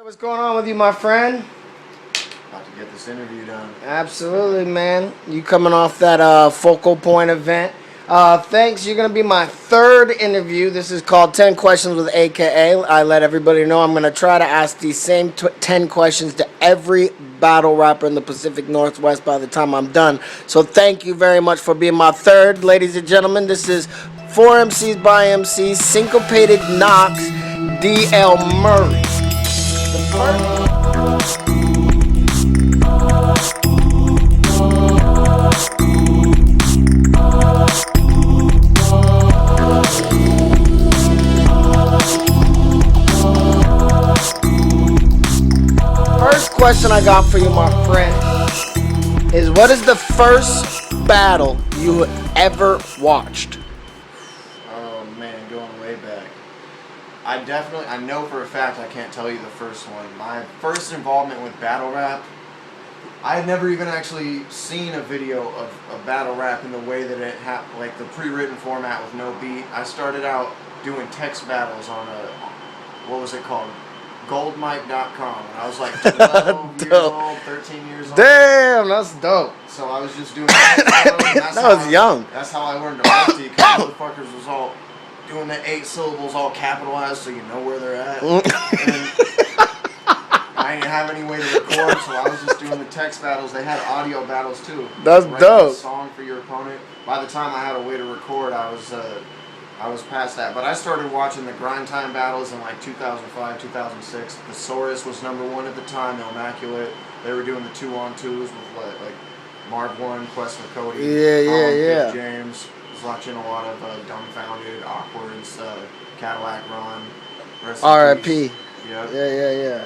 What's going on with you, my friend? About to get this interview done. Absolutely, man. You coming off that Focal Point event. Thanks. You're going to be my third interview. This is called 10 Questions with AKA. I let everybody know I'm going to try to ask these same 10 questions to every battle rapper in the Pacific Northwest by the time I'm done. So thank you very much for being my third. Ladies and gentlemen, this is For Mcs by MCs, Synchopated Knox, DL Murray. First question I got for you, my friend, is what is the first battle you ever watched? Oh man, going way back. I know for a fact I can't tell you the first one. My first involvement with battle rap, I had never even actually seen a video of battle rap in the way that it happened, like the pre-written format with no beat. I started out doing text battles on what was it called? Goldmike.com. I was like 12 years old, 13 years old. Damn, that's dope. So I was just doing text battles. And That was young. That's how I learned to rap, because motherfuckers was all doing the 8 syllables all capitalized so you know where they're at. And I didn't have any way to record, so I was just doing the text battles. They had audio battles too. That's dope. A song for your opponent. By the time I had a way to record, I was past that. But I started watching the grind time battles in like 2005, 2006. The Saurus was #1 at the time. The Immaculate. They were doing the 2-on-2s with like Marv 1, Quest for Cody. Yeah. James. Was watching a lot of Dumbfounded, Awkwards, Cadillac Ron. R.I.P. Yep. Yeah.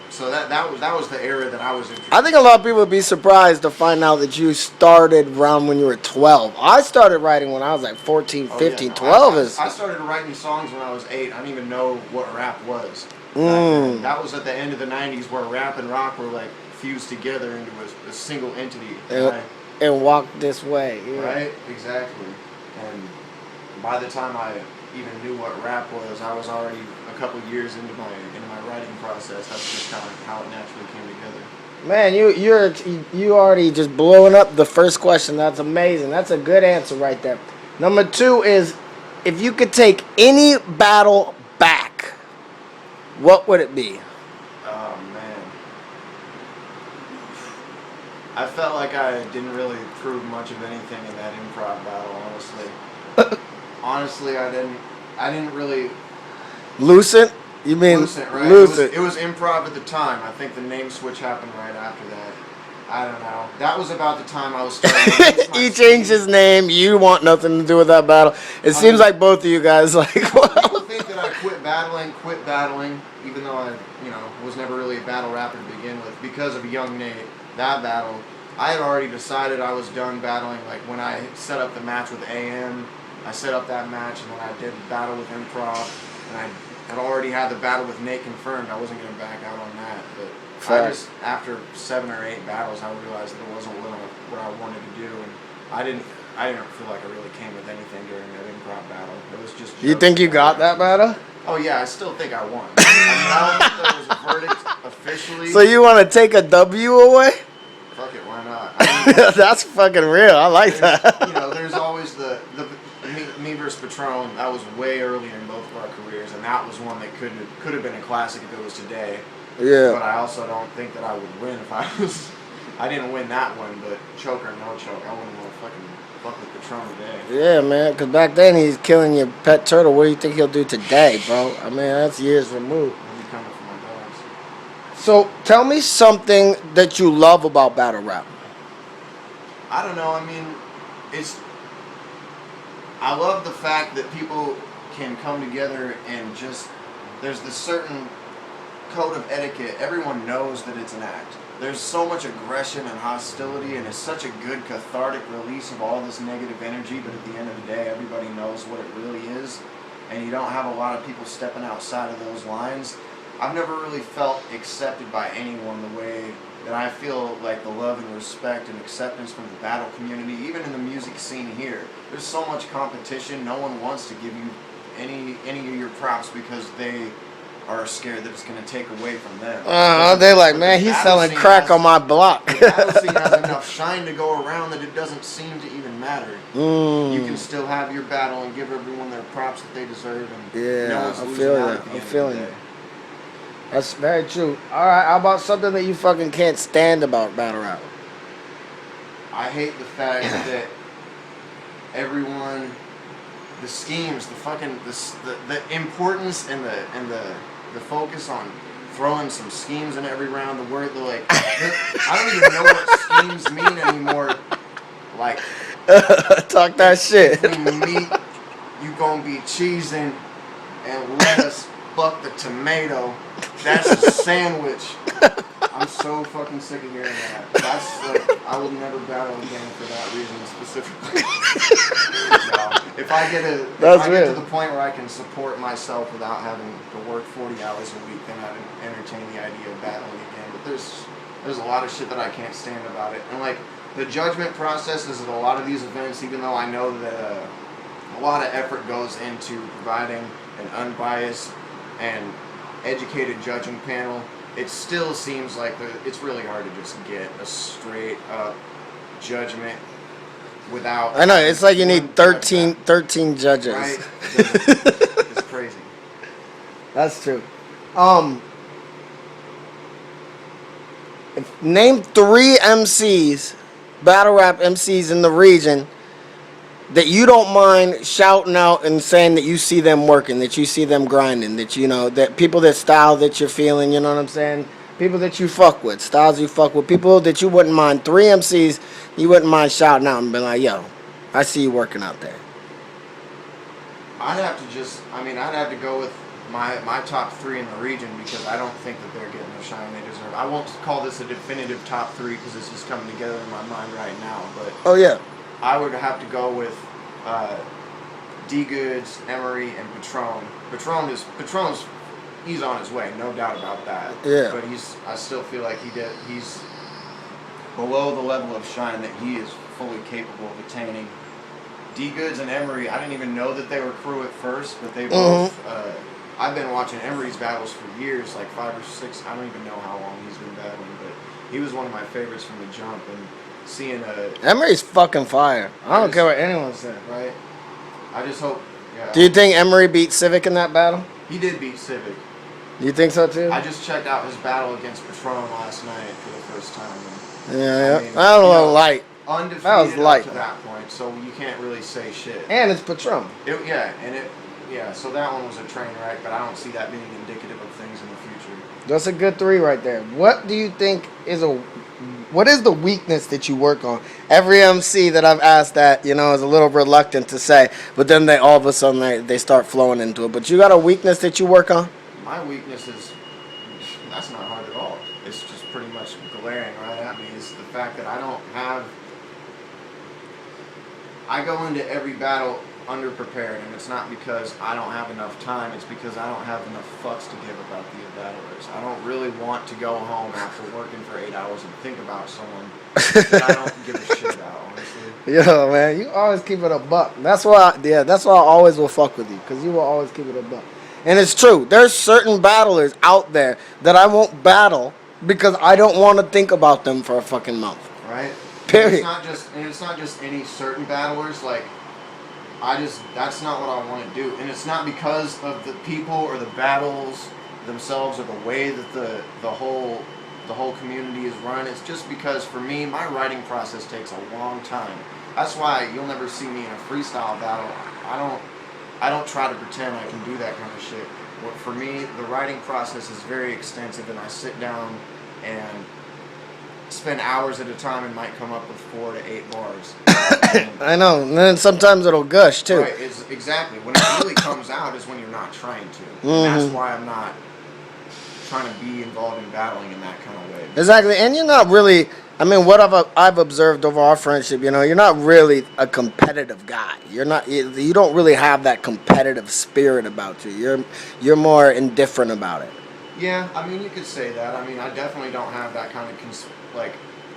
So that was the era that I was interested. I think a lot of people would be surprised to find out that you started around when you were 12. I started writing when I was like 14, 15. 12 is... I started writing songs when I was 8. I didn't even know what rap was. That was at the end of the 90s where rap and rock were like fused together into a single entity. And walk this way. Yeah. Right? Exactly. And by the time I even knew what rap was, I was already a couple years into my writing process. That's just kind of how it naturally came together. Man, you already just blowing up the first question. That's amazing. That's a good answer right there. Number 2 is, if you could take any battle back, what would it be? Oh man, I felt like I didn't really prove much of anything in that improv battle. Honestly, I didn't really. Lucent? You mean Lucent, right? Lucent. It was improv at the time. I think the name switch happened right after that. I don't know. That was about the time I was starting. He changed his name. You want nothing to do with that battle. It seems like both of you guys like. People think that I quit battling, even though I, was never really a battle rapper to begin with, because of Young Nate. That battle, I had already decided I was done battling. Like when I set up the match with AM, I set up that match, and then I did the battle with improv, and I had already had the battle with Nate confirmed. I wasn't going to back out on that, but after 7 or 8 battles, I realized that it wasn't what I wanted to do, and I didn't feel like I really came with anything during that improv battle. It was just. You think you got that battle? Oh yeah, I still think I won. I don't think there was a verdict officially. So you want to take a W away? Fuck it, why not? That's fucking real. I like that. There's always the me versus Patron. That was way earlier in both of our careers, and that was one that could have been a classic if it was today. Yeah. But I also don't think that I would win if I was. I didn't win that one, but choke or no choke, I wouldn't want to fuck with Patron today. Yeah, man. Because back then he's killing your pet turtle. What do you think he'll do today, bro? I mean, that's years removed. He'll be coming for my dogs. So tell me something that you love about battle rap. I don't know. I mean, I love the fact that people can come together and just, there's this certain code of etiquette. Everyone knows that it's an act. There's so much aggression and hostility, and it's such a good cathartic release of all this negative energy, but at the end of the day, everybody knows what it really is, and you don't have a lot of people stepping outside of those lines. I've never really felt accepted by anyone the way that I feel like the love and respect and acceptance from the battle community, even in the music scene here. There's so much competition. No one wants to give you any of your props because they are scared that it's going to take away from them. They're like, But man, the he's battle selling scene crack has- on my block. The battle scene has enough shine to go around that it doesn't seem to even matter. You can still have your battle and give everyone their props that they deserve, and Yeah, no one's I losing feel out that. at the I'm end of feeling the it. day. That's very true. All right, how about something that you fucking can't stand about battle rap? I hate the fact that everyone, the schemes, the fucking the importance and the focus on throwing some schemes in every round. The word, I don't even know what schemes mean anymore. Like, Talk that shit. if we meet, you gonna be cheesing and lettuce, fuck the tomato. That's a sandwich. I'm so fucking sick of hearing that. That's like, I will never battle again for that reason specifically. No. If I get to the point where I can support myself without having to work 40 hours a week, then I'd entertain the idea of battling again. But there's a lot of shit that I can't stand about it. And like the judgment processes at a lot of these events, even though I know that a lot of effort goes into providing an unbiased and educated judging panel, it still seems like it's really hard to just get a straight up judgment without... I know, it's like you need 13 judges. Right? It's crazy. That's true. Name 3 MCs, battle rap MCs in the region that you don't mind shouting out and saying that you see them working, that you see them grinding, that you know, that people that style that you're feeling, you know what I'm saying? People that you fuck with, styles you fuck with, people that you wouldn't mind, 3 MCs you wouldn't mind shouting out and being like, yo, I see you working out there. I'd have to go with my top 3 in the region because I don't think that they're getting the shine they deserve. I won't call this a definitive top 3 because this is coming together in my mind right now, but Oh yeah. I would have to go with D Goods, Emery, and Patron. Patron's he's on his way, no doubt about that. Yeah. But I still feel like he's below the level of shine that he is fully capable of attaining. D Goods and Emery, I didn't even know that they were crew at first, but they both. I've been watching Emery's battles for years, like 5 or 6. I don't even know how long he's been battling, but he was one of my favorites from the jump. And seeing Emery's fucking fire. I don't care what anyone says. Right. I just hope. Yeah. Do you think Emery beat Civic in that battle? He did beat Civic. Do you think so too? I just checked out his battle against Patron last night for the first time. And, yeah. I mean, That was a little light. Undefeated That was light. up to that point, so you can't really say shit. And it's Patron. So that one was a train wreck, but I don't see that being indicative of things in the future. That's a good 3 right there. What do you think what is the weakness that you work on? Every MC that I've asked that, you know, is a little reluctant to say, but then they all of a sudden they start flowing into it. But you got a weakness that you work on? My weakness that's not hard at all. It's just pretty much glaring right at me is the fact that I go into every battle underprepared, and it's not because I don't have enough time, it's because I don't have enough fucks to give about the battlers. I don't really want to go home after working for 8 hours and think about someone that I don't give a shit about, honestly. Yo, man, you always keep it a buck. That's why I always will fuck with you, because you will always keep it a buck. And it's true. There's certain battlers out there that I won't battle because I don't want to think about them for a fucking month. Right? Period. It's not just any certain battlers, like that's not what I want to do. And it's not because of the people or the battles themselves or the way that the whole community is run. It's just because for me, my writing process takes a long time. That's why you'll never see me in a freestyle battle. I don't try to pretend I can do that kind of shit. But for me, the writing process is very extensive, and I sit down and spend hours at a time and might come up with 4 to 8 bars. I know, and then sometimes it'll gush too. Right, exactly. When it really comes out is when you're not trying to. And that's why I'm not trying to be involved in battling in that kind of way. Exactly, and you're not really. I mean, what I've observed over our friendship, you know, you're not really a competitive guy. You're not. You don't really have that competitive spirit about you. You're more indifferent about it. Yeah, I mean, you could say that. I mean, I definitely don't have that kind of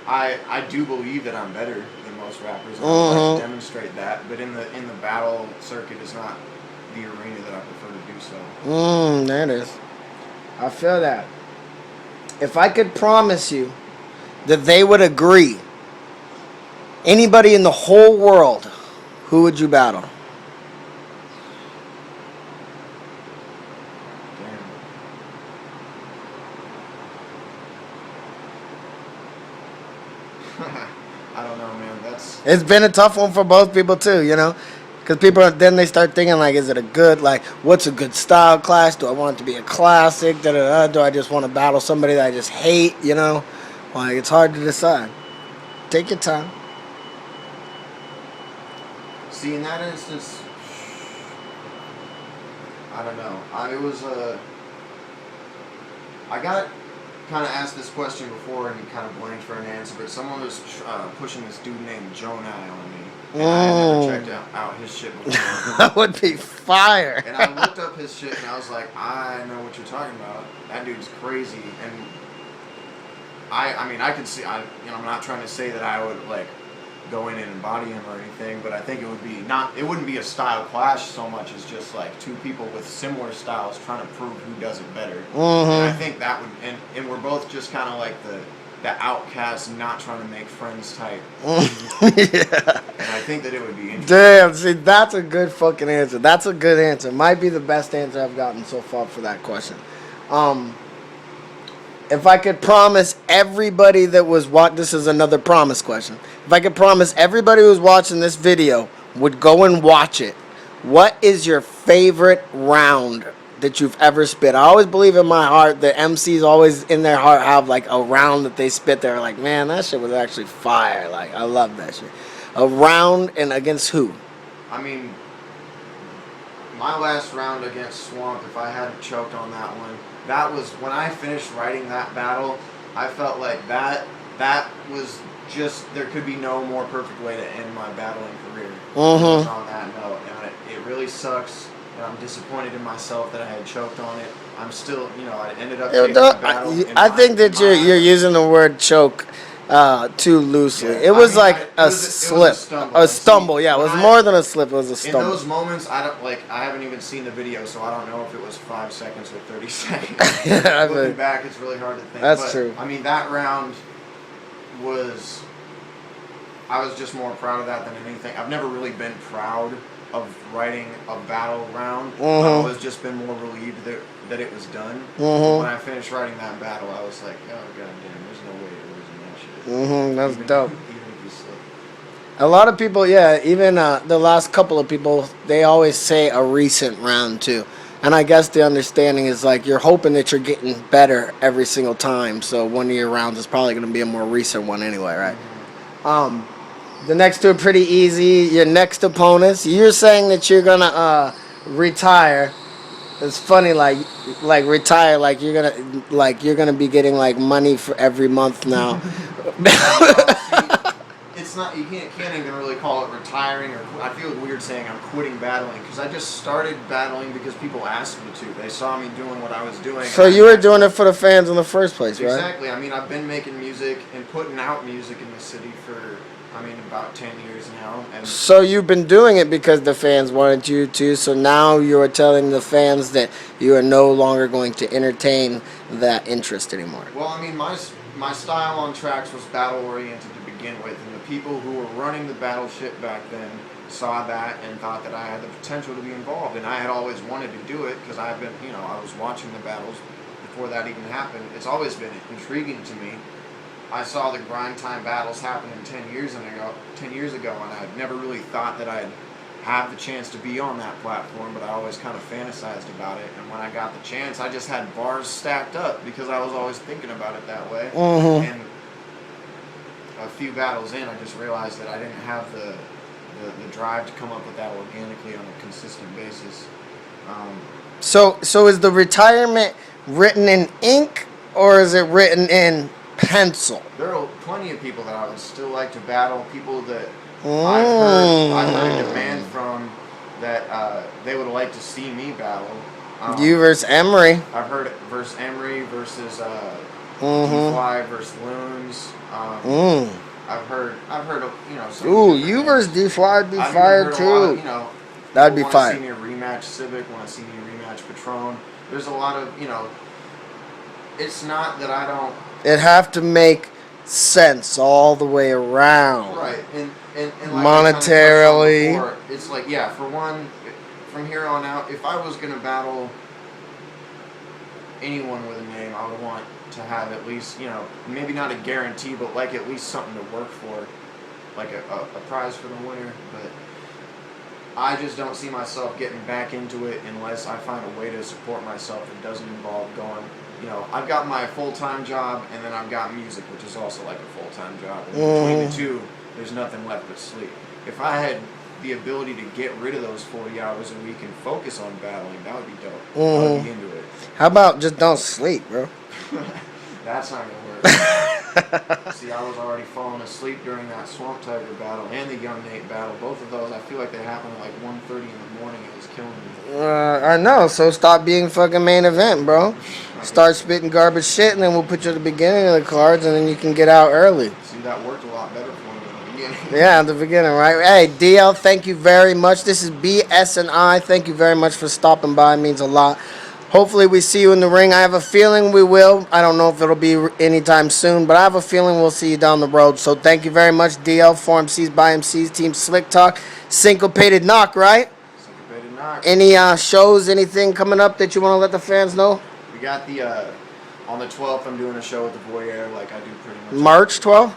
I do believe that I'm better than most rappers. And I like to demonstrate that, but in the battle circuit is not the arena that I prefer to do so. There it is. I feel that. If I could promise you that they would agree, anybody in the whole world, who would you battle? Damn. I don't know, man. It's been a tough one for both people too, you know, because people then they start thinking like, is it a good what's a good style clash? Do I want it to be a classic? Da da da. Do I just want to battle somebody that I just hate? You know, like it's hard to decide. Take your time. See, in that instance, I don't know. I got kind of asked this question before and kind of blanked for an answer, but someone was pushing this dude named Jonai on me. And I had never checked out his shit before. That would be fire. And I looked up his shit and I was like, I know what you're talking about. That dude's crazy. And I mean, I could see, I'm not trying to say that I would go in and embody him or anything, but I think it wouldn't be a style clash so much as just two people with similar styles trying to prove who does it better. Mm-hmm. And I think that would, and we're both just kind of like the outcast, not trying to make friends type. Yeah. And I think that it would be interesting. Damn, see, that's a good fucking answer. That's a good answer. Might be the best answer I've gotten so far for that question. If I could promise everybody that was this is another promise question. If I could promise everybody who was watching this video would go and watch it, what is your favorite round that you've ever spit? I always believe in my heart that MCs always in their heart have a round that they spit. They're like, man, that shit was actually fire. I love that shit. A round, and against who? I mean, my last round against Swamp, if I hadn't choked on that one, that was when I finished writing that battle. I felt like that was just, there could be no more perfect way to end my battling career. Mm-hmm. On that note, and it really sucks, and I'm disappointed in myself that I had choked on it. I'm still, I ended up taking the battle. I think that you're using the word choke too loosely. Yeah, it was a slip, a stumble. Yeah, it was more than a slip. It was a stumble. In those moments, I haven't even seen the video, so I don't know if it was 5 seconds or 30 seconds. Yeah, looking back, it's really hard to think. That's true. I mean, that round was. I was just more proud of that than anything. I've never really been proud of writing a battle round. Mm-hmm. I've always just been more relieved that it was done. Mm-hmm. When I finished writing that battle, I was like, oh goddamn, there's no way you're losing that shit. Mm-hmm. That's dope. Even if you slip. A lot of people, yeah, even the last couple of people, they always say a recent round too. And I guess the understanding is you're hoping that you're getting better every single time. So one of your rounds is probably going to be a more recent one anyway, right? Mm-hmm. The next two are pretty easy. Your next opponents, you're saying that you're going to retire. It's funny, retire, you're gonna be getting money for every month now. It's not, you can't even really call it retiring, or I feel weird saying I'm quitting battling, because I just started battling because people asked me to. They saw me doing what I was doing. So you were doing it for the fans in the first place, right? Exactly. I mean, I've been making music and putting out music in the city for, about 10 years now. And so you've been doing it because the fans wanted you to, so now you are telling the fans that you are no longer going to entertain that interest anymore. Well, I mean, my style on tracks was battle-oriented to begin with, and the people who were running the battle shit back then saw that and thought that I had the potential to be involved, and I had always wanted to do it because I've been, I was watching the battles before that even happened. It's always been intriguing to me. I saw the grind time battles happening 10 years ago, and I had never really thought that I'd have the chance to be on that platform, but I always kind of fantasized about it. And when I got the chance, I just had bars stacked up because I was always thinking about it that way. Mm-hmm. And a few battles in, I just realized that I didn't have the drive to come up with that organically on a consistent basis. So is the retirement written in ink or is it written in pencil? There are plenty of people that I would still like to battle. People that I've heard a demand from that they would like to see me battle. You versus Emery. I've heard versus Emery versus D-Fly versus Loons. I've heard some. Ooh, you versus D-Fly would be fire too. That'd be fire. Want to see me a rematch Civic? Want to see me a rematch Patron? There's a lot of it's not that I don't. It have to make sense all the way around. Right, and like Monetarily. I touched on before, it's like, yeah, for one, from here on out, if I was gonna battle anyone with a name, I would want to have at least, you know, maybe not a guarantee, but like at least something to work for, like a prize for the winner. But I just don't see myself getting back into it unless I find a way to support myself that doesn't involve going, you know, I've got my full-time job and then I've got music, which is also like a full-time job. And between the two, there's nothing left but sleep. If I had the ability to get rid of those 40 hours a week and focus on battling, that would be dope. I would be into it. How about just don't sleep, bro? That's not gonna work. See, I was already falling asleep during that Swamp Tiger battle and the Young Nate battle. Both of those, I feel like they happened at like 1:30 in the morning. It was killing me. I know, so stop being fucking main event, bro. Start spitting garbage shit, and then we'll put you at the beginning of the cards, and then you can get out early. See, that worked a lot better for me at the beginning. Yeah, at the beginning, right? Hey, DL, thank you very much. This is BS&I. Thank you very much for stopping by. It means a lot. Hopefully we see you in the ring. I have a feeling we will. I don't know if it'll be anytime soon, but I have a feeling we'll see you down the road. So thank you very much, DL, For Mcs by MCs, Team Slick Talk, Synchopated Knock, right? Syncopated Knock. Any shows, anything coming up that you want to let the fans know? We got the, on the 12th, I'm doing a show at the Voyeur, like I do pretty much. March 12th?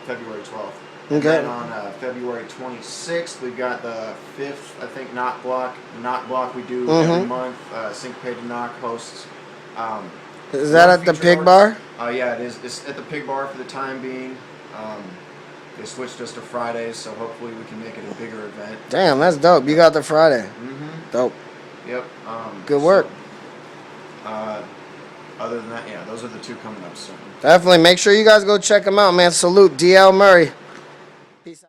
February 12th. Okay. And then on February 26th, we've got the 5th, I think, Knock Block. Knock Block we do every month. Syncopated Knock hosts. Is that at the Pig Bar? Yeah, it is. It's at the Pig Bar for the time being. They switched us to Fridays, so hopefully we can make it a bigger event. Damn, that's dope. You got the Friday. Dope. Yep. Good work. Other than that, yeah, those are the two coming up soon. Definitely. Make sure you guys go check them out, man. Salute, DL Murray.